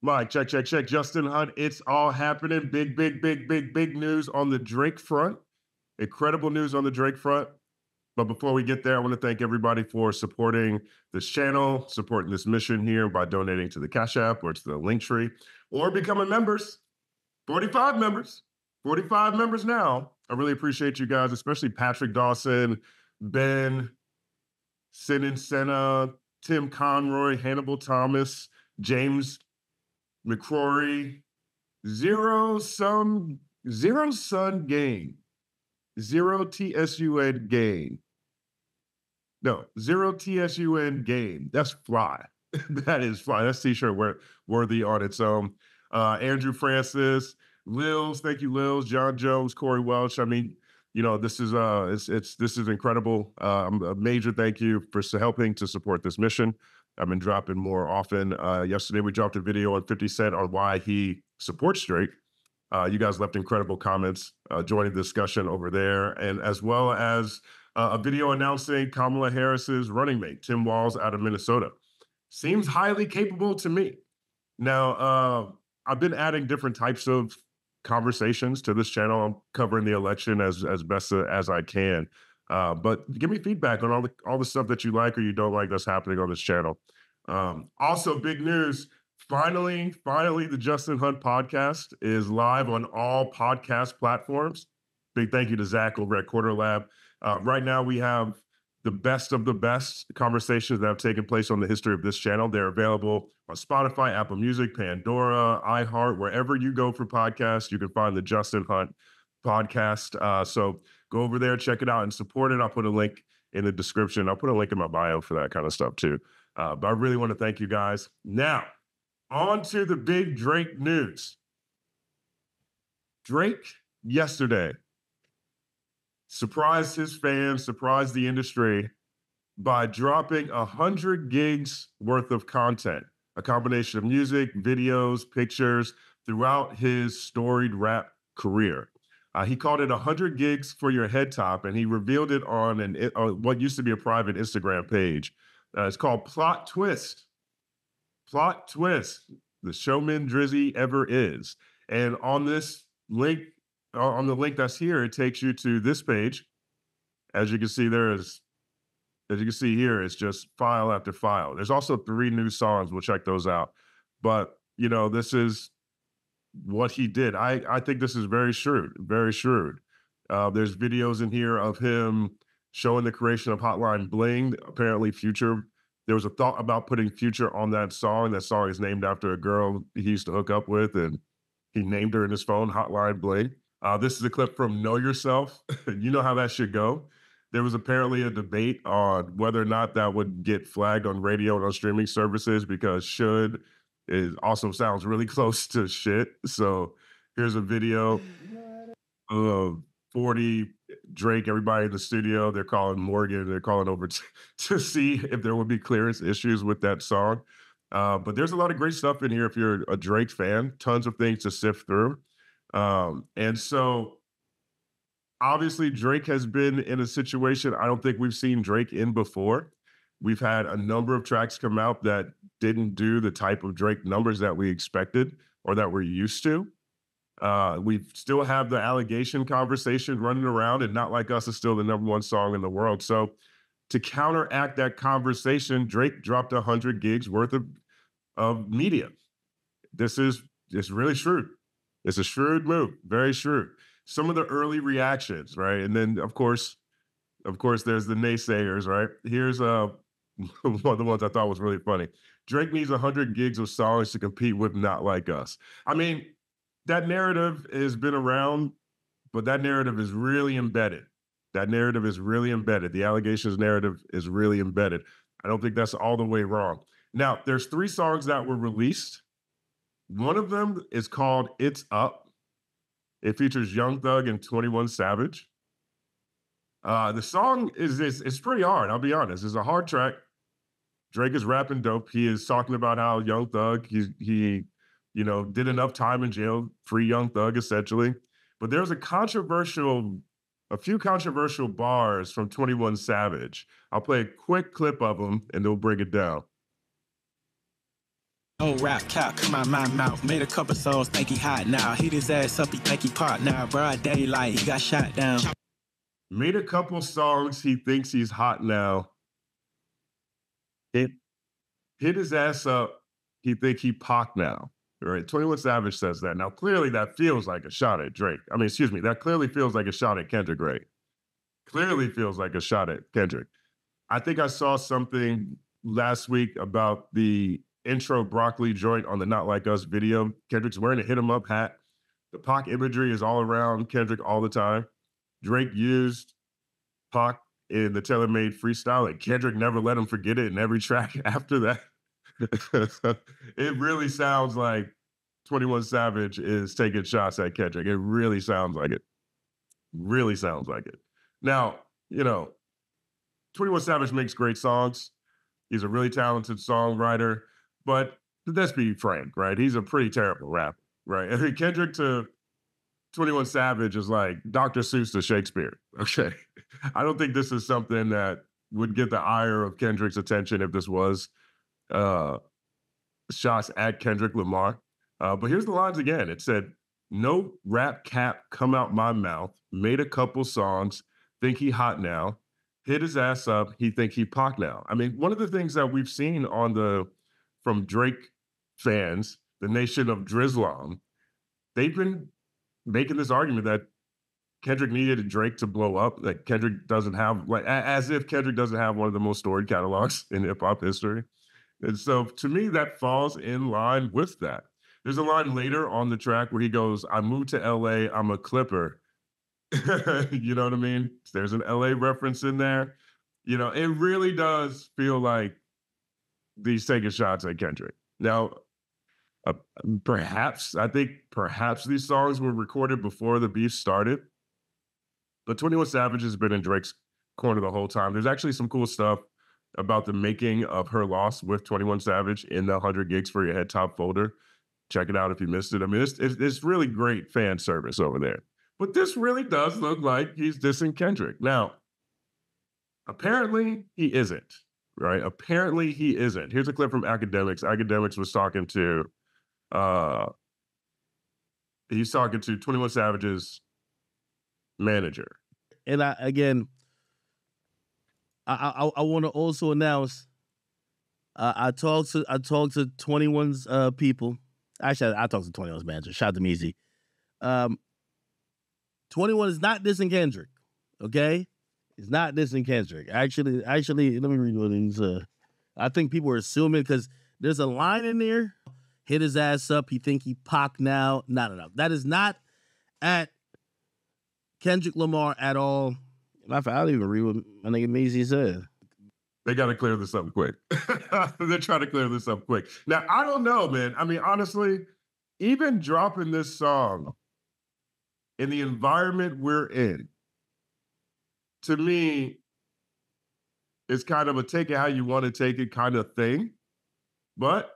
Mike, check, check, check. Justin Hunt, it's all happening. Big, big, big, big, big news on the Drake front. Incredible news on the Drake front. But before we get there, I want to thank everybody for supporting this channel, supporting this mission here by donating to the Cash App or to the link tree or becoming members. 45 members, 45 members now. I really appreciate you guys, especially Patrick Dawson, Ben, Sin and Senna, Tim Conroy, Hannibal Thomas, James McCrory, zero sun gain, zero TSUN gain. No, zero TSUN gain. That's fly. That is fly. That's t-shirt worthy on its own. Andrew Francis, Lils, thank you, Lils, John Jones, Corey Welch. I mean, this is this is incredible. A major thank you for helping to support this mission. I've been dropping more often. Yesterday we dropped a video on 50 Cent on why he supports Drake. You guys left incredible comments joining the discussion over there, and as well as a video announcing Kamala Harris's running mate, Tim Walz out of Minnesota. Seems highly capable to me. Now, I've been adding different types of conversations to this channel. I'm covering the election as best as I can. But give me feedback on all the stuff that you like or you don't like that's happening on this channel. Also, big news. Finally, the Justin Hunt podcast is live on all podcast platforms. Big thank you to Zach over at Quarterlab. Right now, we have the best of the best conversations that have taken place on the history of this channel. They're available on Spotify, Apple Music, Pandora, iHeart, wherever you go for podcasts, you can find the Justin Hunt podcast. So go over there, check it out, and support it. I'll put a link in the description. I'll put a link in my bio for that kind of stuff too. But I really want to thank you guys. Now, on to the big Drake news. Drake yesterday surprised his fans, surprised the industry by dropping 100 gigs worth of content, a combination of music, videos, pictures throughout his storied rap career. He called it 100 gigs for your head top, and he revealed it on what used to be a private Instagram page. It's called Plot Twist. Plot Twist, the showman Drizzy ever is. And on this link, on the link that's here, it takes you to this page. As you can see, here, it's just file after file. There's also 3 new songs. We'll check those out. But, this is what he did. I think this is very shrewd, very shrewd. There's videos in here of him showing the creation of Hotline Bling. Apparently Future, there was a thought about putting Future on that song. That song is named after a girl he used to hook up with, and he named her in his phone, Hotline Bling. This is a clip from Know Yourself. You know how that should go. There was apparently a debate on whether or not that would get flagged on radio and on streaming services because should also sounds really close to shit. So here's a video of 40 Drake, everybody in the studio. They're calling Morgan. They're calling over to see if there would be clearance issues with that song. But there's a lot of great stuff in here if you're a Drake fan. Tons of things to sift through. And so obviously Drake has been in a situation I don't think we've seen Drake in before. We've had a number of tracks come out that didn't do the type of Drake numbers that we expected or that we're used to. We still have the allegation conversation running around, and Not Like Us is still the #1 song in the world. So to counteract that conversation, Drake dropped 100 gigs worth of media. It's really shrewd. It's a shrewd move, very shrewd. Some of the early reactions, right? And then of course, there's the naysayers, right? Here's one of the ones I thought was really funny. Drake needs 100 gigs of songs to compete with Not Like Us. I mean, that narrative has been around, but that narrative is really embedded. That narrative is really embedded. The allegations narrative is really embedded. I don't think that's all the way wrong. Now, there's 3 songs that were released. One of them is called It's Up. It features Young Thug and 21 Savage. The song it's pretty hard, I'll be honest. It's a hard track. Drake is rapping dope. He is talking about how Young Thug, he did enough time in jail, free Young Thug, essentially. But there's a few controversial bars from 21 Savage. I'll play a quick clip of them, and they'll break it down. Oh, rap cap, come out my mouth. Made a couple songs, think he hot now. Hit his ass up, he think he pot now. Broad daylight, he got shot down. Made a couple songs, he thinks he's hot now. Hit his ass up, he think he Pac now. Right? 21 Savage says that. Now, clearly that feels like a shot at Drake. I mean, excuse me, that clearly feels like a shot at Kendrick, right? Clearly feels like a shot at Kendrick. I think I saw something last week about the intro broccoli joint on the Not Like Us video. Kendrick's wearing a hit 'em up hat. The Pac imagery is all around Kendrick all the time. Drake used Pac in the Tailor Made freestyle, and Kendrick never let him forget it in every track after that. It really sounds like 21 Savage is taking shots at Kendrick. It really sounds like it. Really sounds like it. Now, 21 Savage makes great songs. He's a really talented songwriter, but let's be frank, right? He's a pretty terrible rapper, right? I mean, Kendrick to 21 Savage is like Dr. Seuss to Shakespeare, okay? I don't think this is something that would get the ire of Kendrick's attention if this was shots at Kendrick Lamar. But here's the lines again. It said, "No rap cap come out my mouth, made a couple songs, think he hot now. Hit his ass up, he think he Pac now." I mean, one of the things that we've seen from Drake fans, the nation of Drizlam, they've been making this argument that Kendrick needed Drake to blow up, that Kendrick doesn't have, like, as if Kendrick doesn't have one of the most storied catalogs in hip hop history. And so to me, that falls in line with that. There's a line later on the track where he goes, "I moved to LA, I'm a Clipper." You know what I mean? There's an LA reference in there. It really does feel like he's taking shots at Kendrick. Now, I think perhaps these songs were recorded before the beef started, but 21 Savage has been in Drake's corner the whole time. There's actually some cool stuff about the making of Her Loss with 21 Savage in the 100 Gigs for Your Head top folder. Check it out if you missed it. I mean, it's really great fan service over there. But this really does look like he's dissing Kendrick. Now, apparently he isn't, right? Apparently he isn't. Here's a clip from Academics. Academics was talking to, he's talking to 21 Savage's manager. And I want to also announce, I talked to 21's people. Actually, I talked to 21's manager. Shout out to Meezy. 21 is not dissing Kendrick, okay? It's not dissing Kendrick. Actually, let me read what he's. I think people are assuming because there's a line in there. Hit his ass up. He think he Pac now. No. That is not at Kendrick Lamar at all. I don't even read what my nigga Meezy said. They got to clear this up quick. They're trying to clear this up quick. Now, I don't know, man. I mean, honestly, even dropping this song in the environment we're in, to me, it's kind of a take it how you want to take it kind of thing. But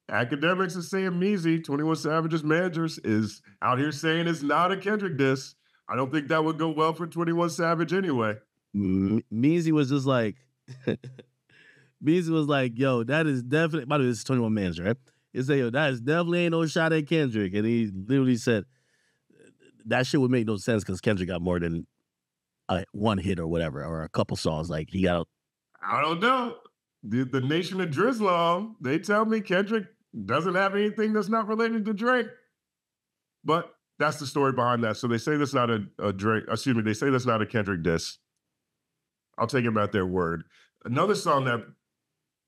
Academics is saying Meezy, 21 Savage's managers, is out here saying it's not a Kendrick diss. I don't think that would go well for 21 Savage anyway. Meezy was just like, Meezy was like, yo, that is definitely, by the way, this is 21 manager, right? He said, yo, that is definitely ain't no shot at Kendrick. And he literally said, that shit would make no sense because Kendrick got more than one hit or whatever, or a couple songs. Like, he got I don't know. The nation of Drizlam, they tell me Kendrick doesn't have anything that's not related to Drake. But that's the story behind that. So they say that's not a Drake, excuse me, they say that's not a Kendrick diss. I'll take them at their word. Another song that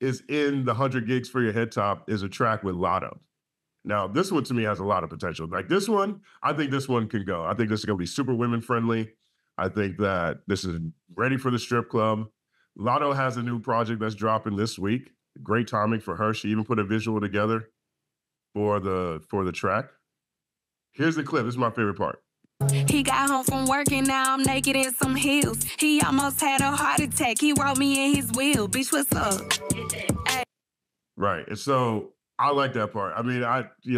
is in the 100 Gigs for Your Head top is a track with Latto. Now, this one to me has a lot of potential. Like this one, I think this one can go. I think this is going to be super women friendly. I think that this is ready for the strip club. Latto has a new project that's dropping this week. Great timing for her. She even put a visual together for the track. Here's the clip. This is my favorite part. He got home from work and now I'm naked in some heels. He almost had a heart attack. He wrote me in his will. Bitch, what's up? Hey. Right. And so I like that part. I mean,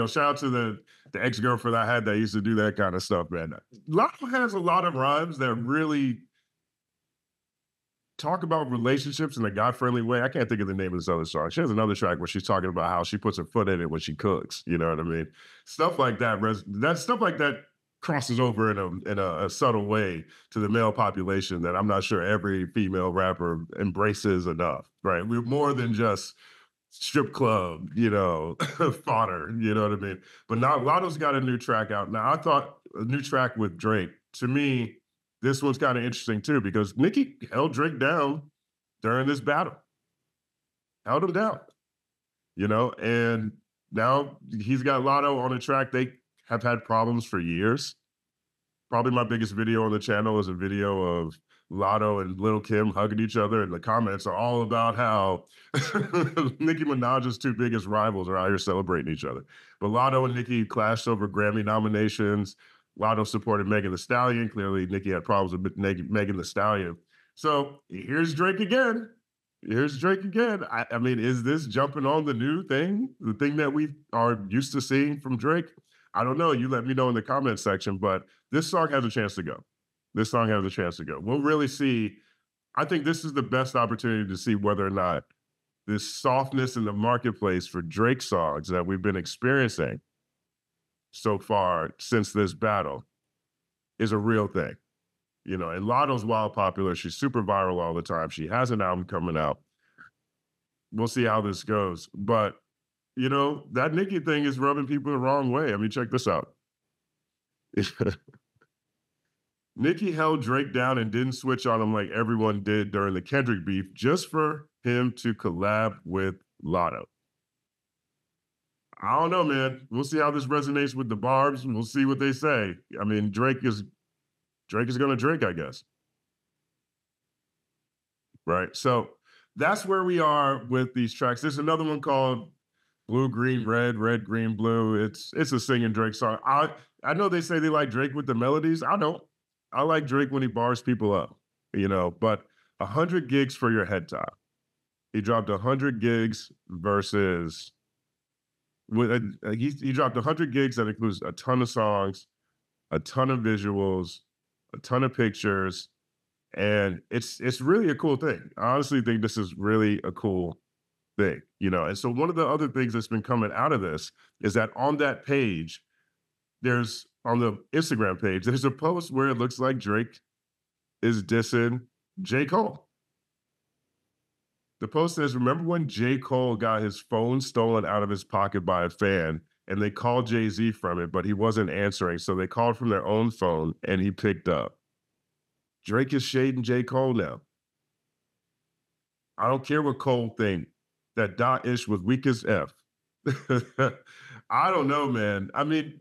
shout out to the ex-girlfriend I had that used to do that kind of stuff, man. Latto has a lot of rhymes that really talk about relationships in a guy-friendly way. I can't think of the name of this other song. She has another track where she's talking about how she puts her foot in it when she cooks. You know what I mean? Stuff like that. That stuff like that crosses over in a subtle way to the male population that I'm not sure every female rapper embraces enough. Right? We're more than just strip club, fodder. You know what I mean? But now Latto's got a new track out. Now I thought a new track with Drake. To me, this one's kind of interesting too, because Nicki held Drake down during this battle. Held him down, and now he's got Latto on a track. They have had problems for years. Probably my biggest video on the channel is a video of Latto and Lil Kim hugging each other, and the comments are all about how Nicki Minaj's two biggest rivals are out here celebrating each other. But Latto and Nicki clashed over Grammy nominations. Latto supported Megan Thee Stallion. Clearly, Nicki had problems with Megan Thee Stallion. So here's Drake again. I mean, is this jumping on the new thing? The thing that we are used to seeing from Drake? I don't know. You let me know in the comment section, but this song has a chance to go. We'll really see. I think this is the best opportunity to see whether or not this softness in the marketplace for Drake songs that we've been experiencing so far since this battle is a real thing. And Latto's wild popular. She's super viral all the time. She has an album coming out. We'll see how this goes. But, that Nicki thing is rubbing people the wrong way. I mean, check this out. Nicki held Drake down and didn't switch on him like everyone did during the Kendrick beef just for him to collab with Latto. I don't know, man. We'll see how this resonates with the Barbs, and we'll see what they say. I mean, Drake is going to drink, I guess. Right? So that's where we are with these tracks. There's another one called Blue, Green, Red, Red, Green, Blue. It's a singing Drake song. I know they say they like Drake with the melodies. I don't. I like Drake when he bars people up, but 100 gigs for your head top. He dropped 100 gigs versus he dropped 100 gigs that includes a ton of songs, a ton of visuals, a ton of pictures, and it's really a cool thing. I honestly think this is really a cool thing, And so one of the other things that's been coming out of this is that on that page, on the Instagram page, there's a post where it looks like Drake is dissing J. Cole. The post says, remember when J. Cole got his phone stolen out of his pocket by a fan and they called Jay-Z from it, but he wasn't answering. So they called from their own phone and he picked up. Drake is shading J. Cole now. I don't care what Cole think. That Ish was weak as F. I don't know, man. I mean,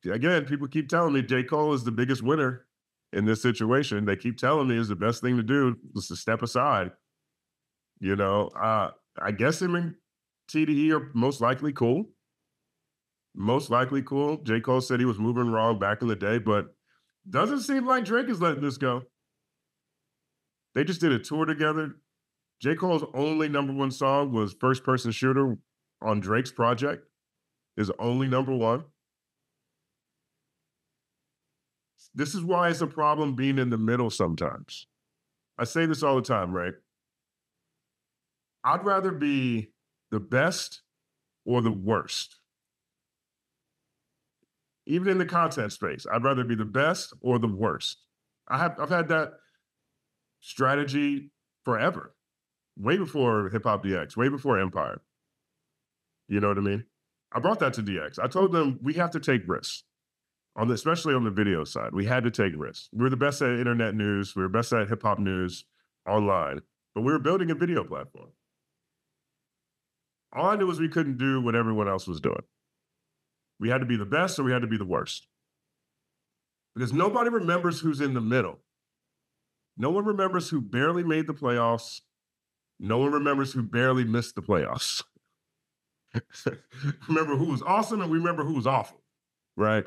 again, people keep telling me J. Cole is the biggest winner in this situation. They keep telling me it's the best thing to do is to step aside. I guess him and TDE are most likely cool. J. Cole said he was moving wrong back in the day, but doesn't seem like Drake is letting this go. They just did a tour together. J. Cole's only #1 song was First Person Shooter on Drake's project. His only #1. This is why it's a problem being in the middle sometimes. I say this all the time, right? I'd rather be the best or the worst. Even in the content space, I'd rather be the best or the worst. I've had that strategy forever, way before Hip Hop DX, way before Empire. You know what I mean? I brought that to DX. I told them we have to take risks, especially on the video side. We had to take risks. We were the best at internet news. We were best at hip hop news online, but we were building a video platform. All I knew was we couldn't do what everyone else was doing. We had to be the best or we had to be the worst. Because nobody remembers who's in the middle. No one remembers who barely made the playoffs. No one remembers who barely missed the playoffs. Remember who was awesome and we remember who was awful, right?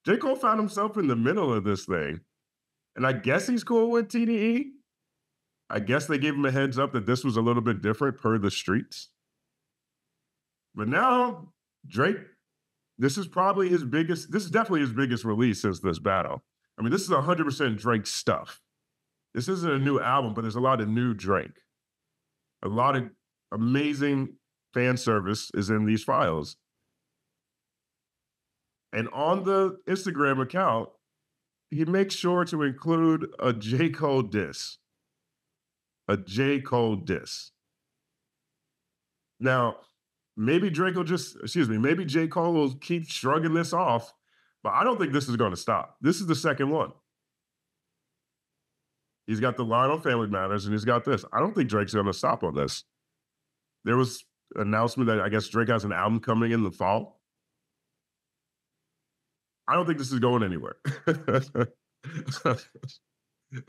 J. Cole found himself in the middle of this thing. And I guess he's cool with TDE. I guess they gave him a heads up that this was a little bit different per the streets. But now, Drake, this is definitely his biggest release since this battle. I mean, this is 100% Drake stuff. This isn't a new album, but there's a lot of new Drake. A lot of amazing fan service is in these files. And on the Instagram account, he makes sure to include a J. Cole diss. A J. Cole diss. Now, maybe maybe J. Cole will keep shrugging this off, but I don't think this is going to stop. This is the second one. He's got the line on Family Matters, and he's got this. I don't think Drake's going to stop on this. There was an announcement that I guess Drake has an album coming in the fall. I don't think this is going anywhere.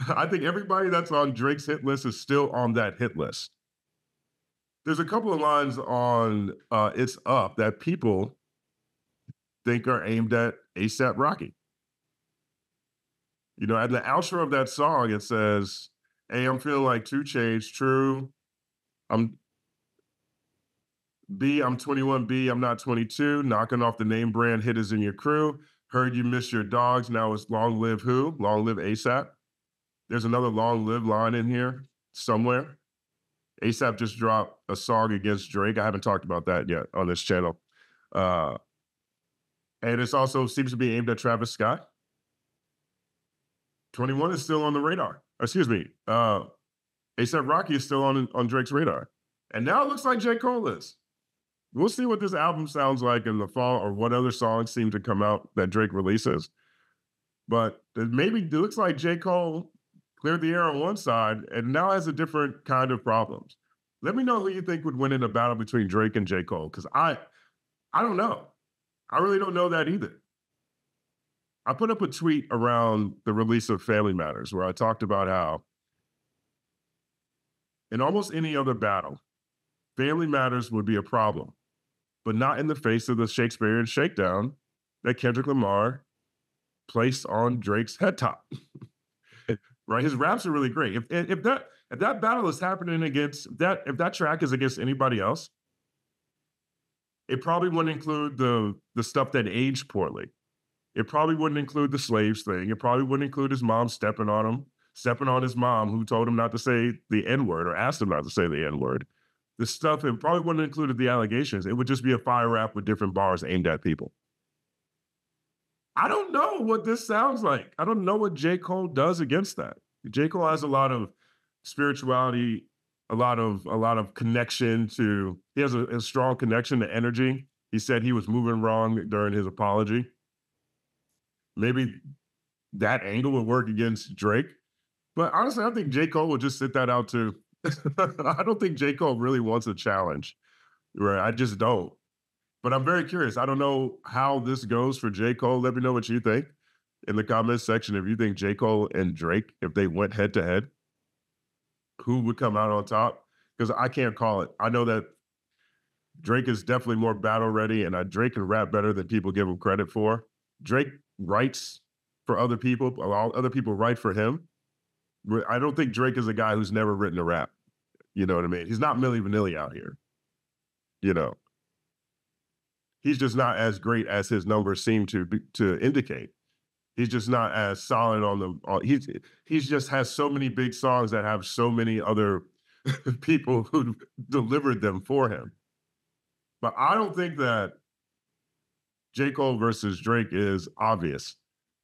I think everybody that's on Drake's hit list is still on that hit list. There's a couple of lines on It's Up that people think are aimed at A$AP Rocky. You know, at the outro of that song, it says, "Hey, I'm feeling like 2 Chainz, true. I'm 21 B, I'm not 22, knocking off the name brand hitters in your crew. Heard you miss your dogs, now it's long live who? Long live A$AP." There's another long live line in here somewhere. A$AP just dropped a song against Drake. I haven't talked about that yet on this channel. And it also seems to be aimed at Travis Scott. 21 is still on the radar. Excuse me. A$AP Rocky is still on Drake's radar. And now it looks like J. Cole is. We'll see what this album sounds like in the fall or what other songs seem to come out that Drake releases. But it looks like J. Cole cleared the air on one side and now has a different kind of problems. Let me know who you think would win in a battle between Drake and J. Cole, because I don't know. I really don't know that either. I put up a tweet around the release of Family Matters where I talked about how in almost any other battle, Family Matters would be a problem, but not in the face of the Shakespearean shakedown that Kendrick Lamar placed on Drake's head top. Right? His raps are really great. If that battle is happening if that track is against anybody else, it probably wouldn't include the stuff that aged poorly. It probably wouldn't include the slaves thing. It probably wouldn't include his mom stepping on his mom who told him not to say the N-word or asked him not to say the N-word. The stuff, it probably wouldn't have included the allegations. It would just be a fire rap with different bars aimed at people. I don't know what this sounds like. I don't know what J. Cole does against that. J. Cole has a lot of spirituality, a lot of connection to, he has a strong connection to energy. He said he was moving wrong during his apology. Maybe that angle would work against Drake. But honestly, I think J. Cole would just sit that out too. I don't think J. Cole really wants a challenge. Right? I just don't. But I'm very curious. I don't know how this goes for J. Cole. Let me know what you think in the comments section. If you think J. Cole and Drake, if they went head to head, who would come out on top? Because I can't call it. I know that Drake is definitely more battle ready, and Drake can rap better than people give him credit for. Drake writes for other people. Other people write for him. I don't think Drake is a guy who's never written a rap. You know what I mean? He's not Milli Vanilli out here. You know, he's just not as great as his numbers seem to indicate. He's just not as solid on the. He's just has so many big songs that have so many other people who delivered them for him. But I don't think that J. Cole versus Drake is obvious.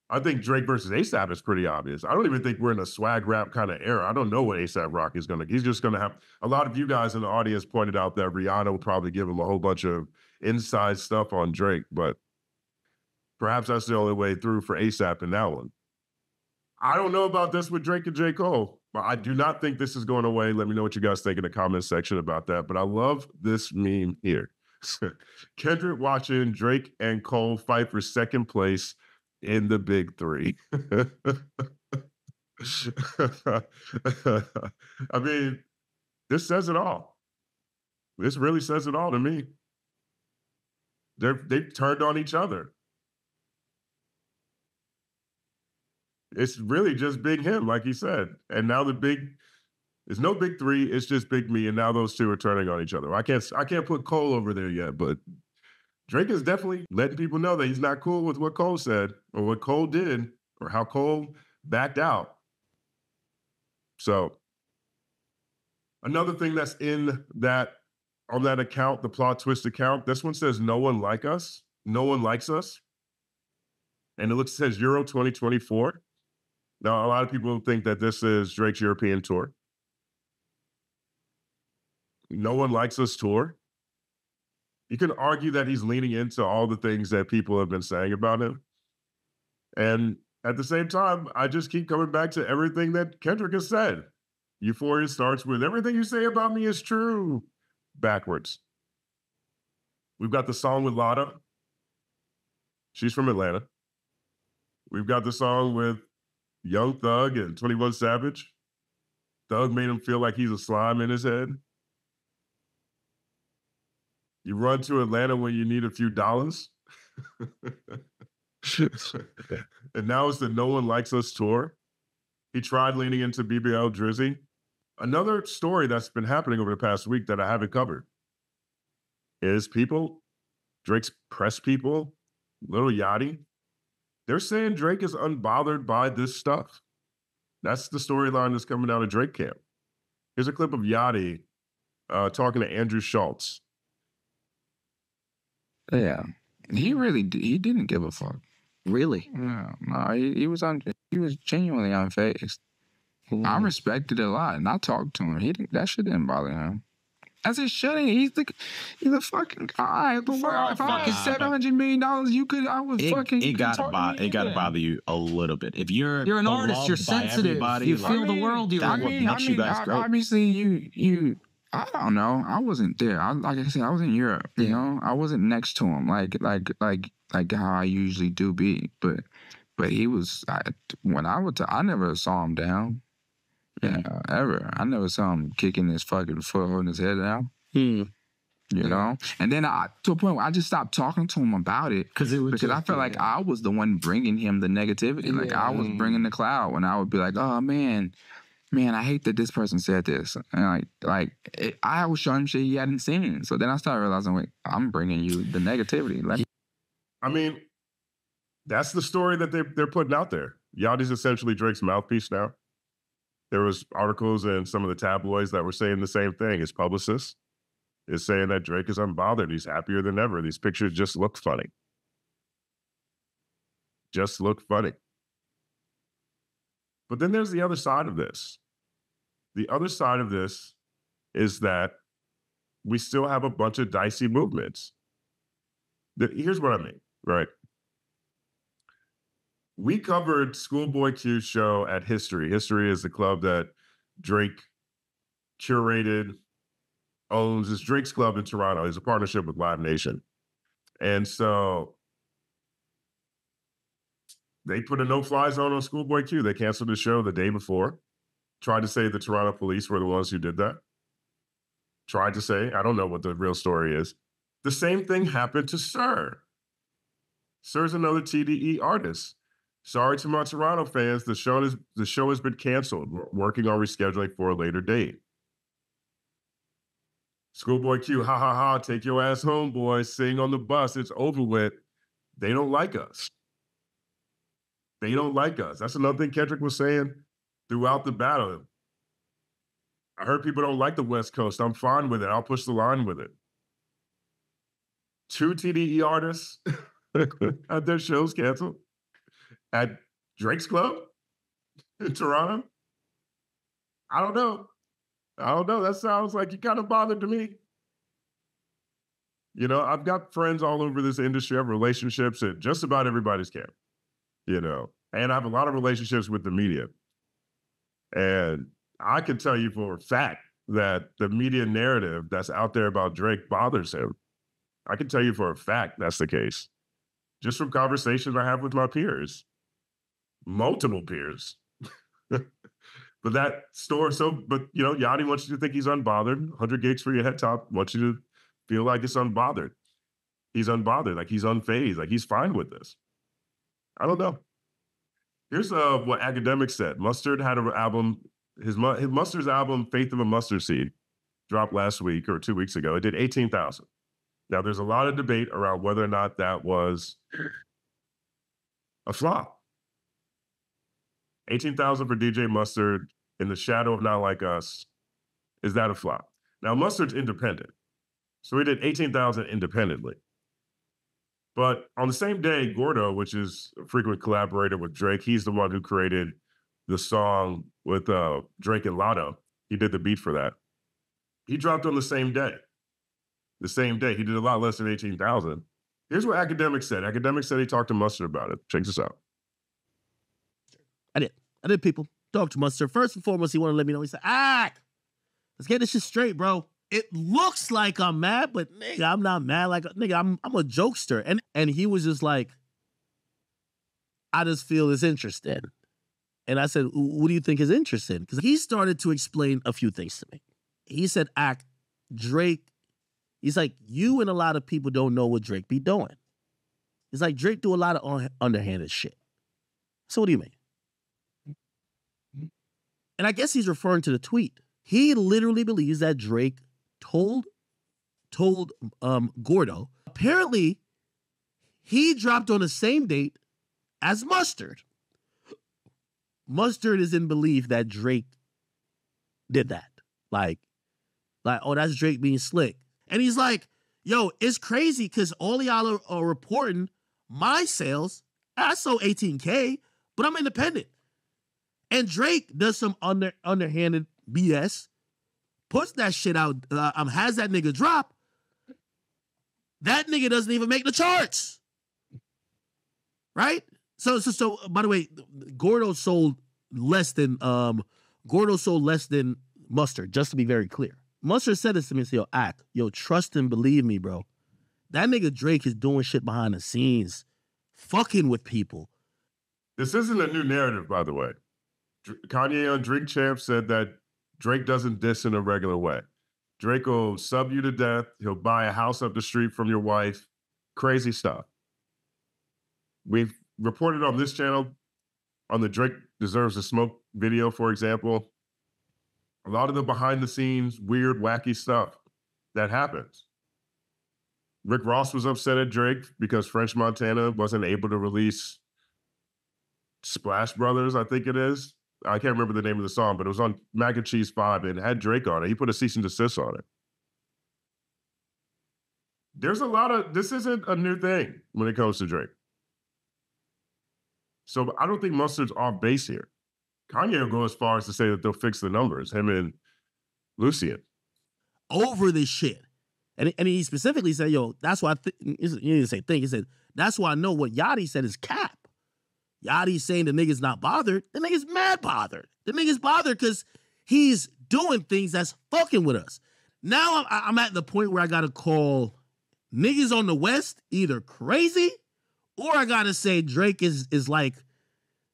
I think Drake versus A$AP is pretty obvious. I don't even think we're in a swag rap kind of era. I don't know what A$AP Rocky is going to. He's just going to have. A lot of you guys in the audience pointed out that Rihanna will probably give him a whole bunch of inside stuff on Drake, but perhaps that's the only way through for A$AP in that one. I don't know about this with Drake and J. Cole, but I do not think this is going away. Let me know what you guys think in the comment section about that. But I love this meme here. Kendrick watching Drake and Cole fight for second place in the big three. I mean, this says it all. This really says it all to me. They've turned on each other. It's really just Big Him, like he said. And now there's no big three, it's just Big Me, and now those two are turning on each other. I can't put Cole over there yet, but Drake is definitely letting people know that he's not cool with what Cole said or what Cole did or how Cole backed out. So another thing that's in that on that account, the plot twist account, this one says no one like us, no one likes us. And it says Euro 2024. Now, a lot of people think that this is Drake's European tour. No one likes us tour. You can argue that he's leaning into all the things that people have been saying about him. And at the same time, I just keep coming back to everything that Kendrick has said. Euphoria starts with everything you say about me is true. Backwards. We've got the song with Latto. She's from Atlanta. We've got the song with Young Thug and 21 Savage. Thug made him feel like he's a slime in his head. You run to Atlanta when you need a few dollars. And now it's the No One Likes Us tour. He tried leaning into BBL Drizzy. Another story that's been happening over the past week that I haven't covered is Drake's press people, Lil Yachty, they're saying Drake is unbothered by this stuff. That's the storyline that's coming out of Drake camp. Here's a clip of Yachty talking to Andrew Schultz. Yeah, he didn't give a fuck. Really? No, he was genuinely unfazed. I respected it a lot, and I talked to him. That shit didn't bother him. As it shouldn't. He's a fucking guy. But if I could $700 million, I would fucking. It gotta bother you a little bit. If you're an artist, you're sensitive. You feel the world. You're what makes you guys great. Obviously, you. I don't know. I wasn't there. Like I said, I was in Europe. You know, I wasn't next to him like how I usually do be. But he was. I never saw him down. Yeah, ever. I never saw him kicking his fucking foot, holding his head down. You know? And then to a point where I just stopped talking to him about it. Because I felt like I was the one bringing him the negativity. Like, I was bringing the cloud when I would be like, oh, man, I hate that this person said this. And I was showing him shit he hadn't seen. So then I started realizing, wait, I'm bringing you the negativity. I mean, that's the story that they're putting out there. Yachty's essentially Drake's mouthpiece now. There was articles in some of the tabloids that were saying the same thing. His publicist is saying that Drake is unbothered. He's happier than ever. These pictures just look funny. Just look funny. But then there's the other side of this. The other side of this is that we still have a bunch of dicey movements. Here's what I mean, right? We covered Schoolboy Q's show at History. History is the club that Drake curated, owns. It's Drake's club in Toronto. It's a partnership with Live Nation. And so they put a no-fly zone on Schoolboy Q. They canceled the show the day before. Tried to say the Toronto police were the ones who did that. Tried to say, I don't know what the real story is. The same thing happened to Sir. Sir's another TDE artist. Sorry to my Toronto fans, the show has been canceled. We're working on rescheduling for a later date. Schoolboy Q, ha ha ha, take your ass home, boys. Sing on the bus, it's over with. They don't like us. They don't like us. That's another thing Kendrick was saying throughout the battle. I heard people don't like the West Coast. I'm fine with it. I'll push the line with it. 2 TDE artists had their shows canceled at Drake's club in Toronto. I don't know. That sounds like you kind of bothered to me. You know, I've got friends all over this industry. I have relationships at just about everybody's camp, you know, and I have a lot of relationships with the media. And I can tell you for a fact that the media narrative that's out there about Drake bothers him. I can tell you for a fact that's the case. Just from conversations I have with my peers. Multiple peers. But that store, but you know, Yachty wants you to think he's unbothered. 100 gigs for your head top wants you to feel like it's unbothered. He's unbothered, like he's unfazed, like he's fine with this. I don't know. Here's what Academic said. Mustard had an album, his Mustard's album, Faith of a Mustard Seed, dropped last week or 2 weeks ago. It did 18,000. Now, there's a lot of debate around whether or not that was a flop. 18,000 for DJ Mustard In the Shadow of Not Like Us. Is that a flop? Now, Mustard's independent. So he did 18,000 independently. But on the same day, Gordo, which is a frequent collaborator with Drake, he's the one who created the song with Drake and Latto. He did the beat for that. He dropped on the same day. The same day. He did a lot less than 18,000. Here's what Academic said. Academic said he talked to Mustard about it. Check this out. I did, people. Talk to Mustard. First and foremost, he wanted to let me know. He said, let's get this shit straight, bro. It looks like I'm mad, but nigga, I'm not mad. Like, nigga, I'm a jokester. And he was just like, I just feel it's interesting. And I said, what do you think is interesting? Because he started to explain a few things to me. He said, Drake, he's like, you and a lot of people don't know what Drake be doing. He's like, Drake do a lot of underhanded shit. So what do you mean? And I guess he's referring to the tweet. He literally believes that Drake told Gordo. Apparently, he dropped on the same date as Mustard. Mustard is in belief that Drake did that. Like, oh, that's Drake being slick. And he's like, yo, it's crazy because all y'all are reporting my sales. I sold 18K, but I'm independent. And Drake does some underhanded BS, puts that shit out, has that nigga drop. That nigga doesn't even make the charts. Right? So by the way, Gordo sold less than Mustard, just to be very clear. Mustard said this to me and said, yo, trust and believe me, bro. That nigga Drake is doing shit behind the scenes, fucking with people. This isn't a new narrative, by the way. Kanye on Drink Champ said that Drake doesn't diss in a regular way. Drake will sub you to death. He'll buy a house up the street from your wife. Crazy stuff. We've reported on this channel on the Drake Deserves to Smoke video, for example. A lot of the behind the scenes, weird, wacky stuff that happens. Rick Ross was upset at Drake because French Montana wasn't able to release Splash Brothers, I think it is. I can't remember the name of the song, but it was on Mac and Cheese 5 and it had Drake on it. He put a cease and desist on it. There's a lot of, this isn't a new thing when it comes to Drake. So I don't think Mustard's off base here. Kanye will go as far as to say that they'll fix the numbers, him and Lucien. Over this shit. And he specifically said, yo, that's why, he didn't say think, he said, that's why I know what Yachty said is cap. Yachty's saying the nigga's not bothered. The nigga's mad bothered. The nigga's bothered because he's doing things that's fucking with us. Now I'm at the point where I got to call niggas on the West either crazy or I got to say Drake is like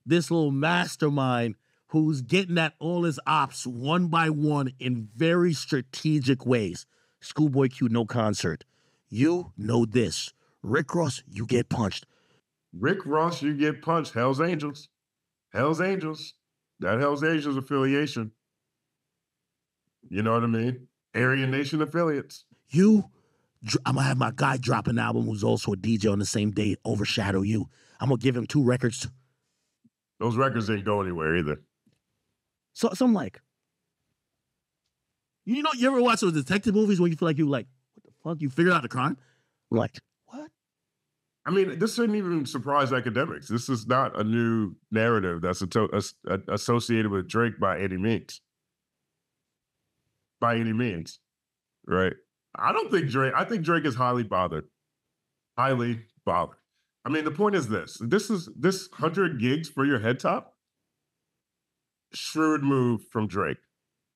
this little mastermind who's getting at all his ops one by one in very strategic ways. Schoolboy Q, no concert. You know this. Rick Ross, you get punched. Rick Ross, you get punched. Hell's Angels. Hell's Angels. That Hell's Angels affiliation. You know what I mean? Aryan Nation affiliates. I'm going to have my guy drop an album who's also a DJ on the same day, overshadow you. I'm going to give him 2 records. Those records didn't go anywhere either. So I'm like, you ever watch those detective movies where you feel like what the fuck? You figured out the crime? I'm like, what? I mean, this shouldn't even surprise academics. This is not a new narrative that's associated with Drake by any means. By any means, right? I think Drake is highly bothered. Highly bothered. I mean, the point is this 100 gigs for your head top? Shrewd move from Drake.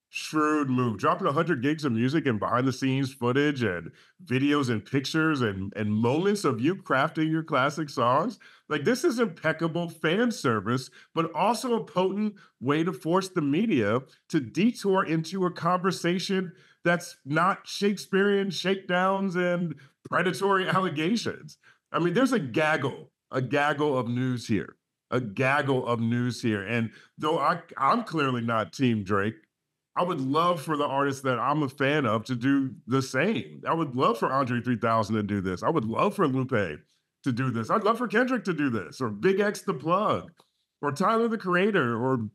Shrewd move. Dropping 100 gigs of music and behind the scenes footage and videos and pictures and moments of you crafting your classic songs. Like, this is impeccable fan service, but also a potent way to force the media to detour into a conversation that's not Shakespearean shakedowns and predatory allegations. I mean, there's a gaggle of news here. And though I'm clearly not Team Drake, I would love for the artists that I'm a fan of to do the same. I would love for Andre 3000 to do this. I would love for Lupe to do this. I'd love for Kendrick to do this, or Big X the Plug, or Tyler the Creator, or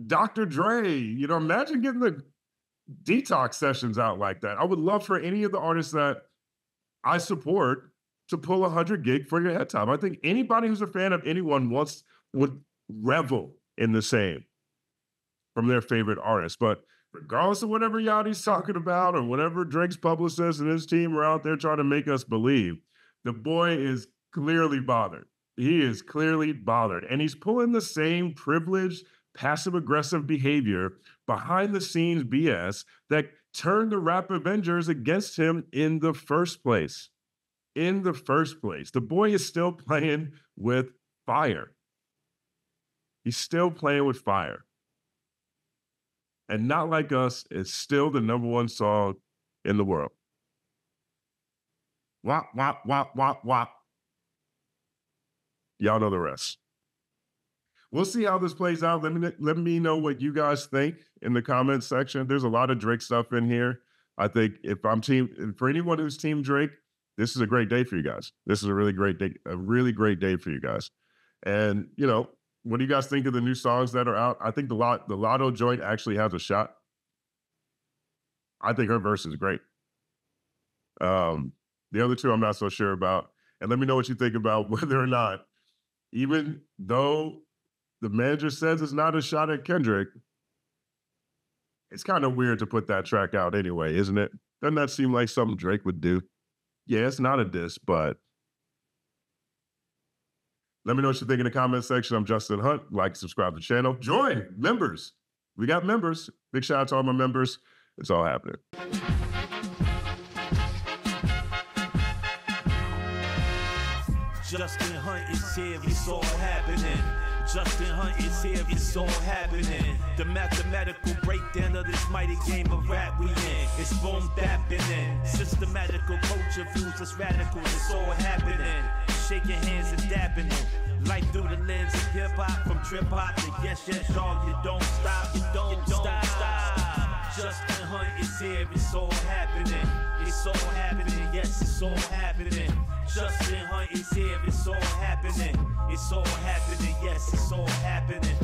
Dr. Dre, you know, imagine getting the detox sessions out like that. I would love for any of the artists that I support to pull 100 gig for your head time. I think anybody who's a fan of anyone would revel in the same from their favorite artist. But regardless of whatever Yachty's talking about or whatever Drake's publicist and his team are out there trying to make us believe, the boy is clearly bothered. He is clearly bothered. And he's pulling the same privileged, passive-aggressive behavior behind the scenes BS that turned the rap Avengers against him in the first place. In the first place. The boy is still playing with fire. He's still playing with fire. And Not Like Us is still the #1 song in the world. Wop, wop, wop, wop, wop. Y'all know the rest. We'll see how this plays out. Let me know what you guys think in the comments section. There's a lot of Drake stuff in here. I think for anyone who's team Drake, this is a great day for you guys. This is a really great day for you guys. And, you know, what do you guys think of the new songs that are out? I think the Latto joint actually has a shot. I think her verse is great. The other two I'm not so sure about. And let me know what you think about whether or not, even though the manager says it's not a shot at Kendrick, it's kind of weird to put that track out anyway, isn't it? Doesn't that seem like something Drake would do? Yeah, it's not a diss, but let me know what you think in the comment section. I'm Justin Hunt. Like, subscribe to the channel. Join members. We got members. Big shout out to all my members. It's all happening. Justin Hunt is here, it's all happening. Justin Hunt is here, it's all happening. The mathematical breakdown of this mighty game of rap we in. It's boom bapping. Systematical culture views us radical, it's all happening. Shaking hands and dapping it. Life through the lens of hip hop, from trip hop to yes, y'all, you don't stop, you don't stop. Justin Hunt is here, it's all happening. It's all happening, yes, it's all happening. Justin Hunt is here, it's all happening. It's all happening, yes, it's all happening.